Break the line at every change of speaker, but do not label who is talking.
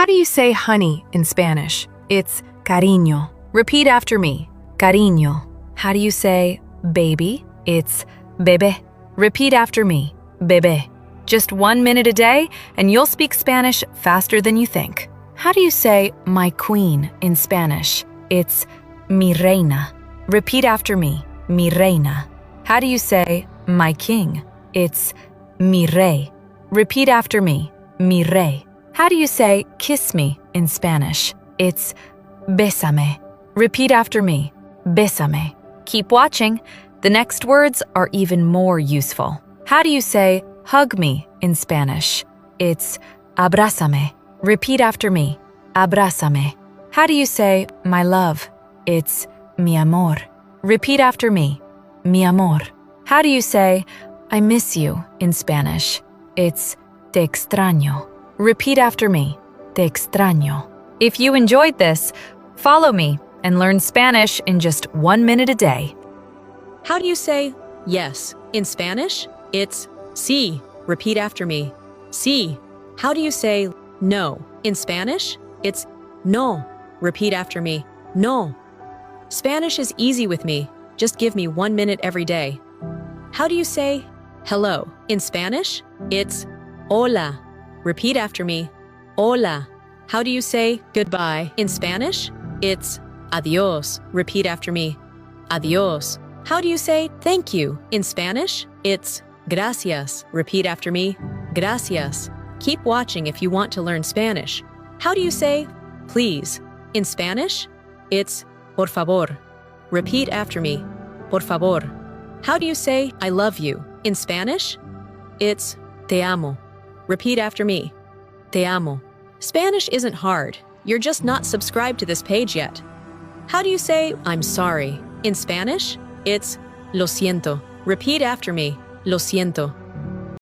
How do you say honey in Spanish? It's cariño. Repeat after me. Cariño. How do you say baby? It's bebé. Repeat after me. Bebé. Just 1 minute a day, and you'll speak Spanish faster than you think. How do you say my queen in Spanish? It's mi reina. Repeat after me. Mi reina. How do you say my king? It's mi rey. Repeat after me. Mi rey. How do you say kiss me in Spanish? It's bésame. Repeat after me. Bésame. Keep watching. The next words are even more useful. How do you say hug me in Spanish? It's abrázame. Repeat after me. Abrázame. How do you say my love? It's mi amor. Repeat after me. Mi amor. How do you say I miss you in Spanish? It's te extraño. Repeat after me. Te extraño. If you enjoyed this, follow me and learn Spanish in just 1 minute a day.
How do you say yes in Spanish? It's sí. Repeat after me. Sí. How do you say no in Spanish? It's no. Repeat after me. No. Spanish is easy with me. Just give me 1 minute every day. How do you say hello in Spanish? It's hola. Repeat after me. Hola. How do you say goodbye in Spanish? It's adiós. Repeat after me. Adiós. How do you say thank you in Spanish? It's gracias. Repeat after me. Gracias. Keep watching if you want to learn Spanish. How do you say please in Spanish? It's por favor. Repeat after me. Por favor. How do you say I love you in Spanish? It's te amo. Repeat after me. Te amo. Spanish isn't hard. You're just not subscribed to this page yet. How do you say I'm sorry in Spanish? It's lo siento. Repeat after me. Lo siento.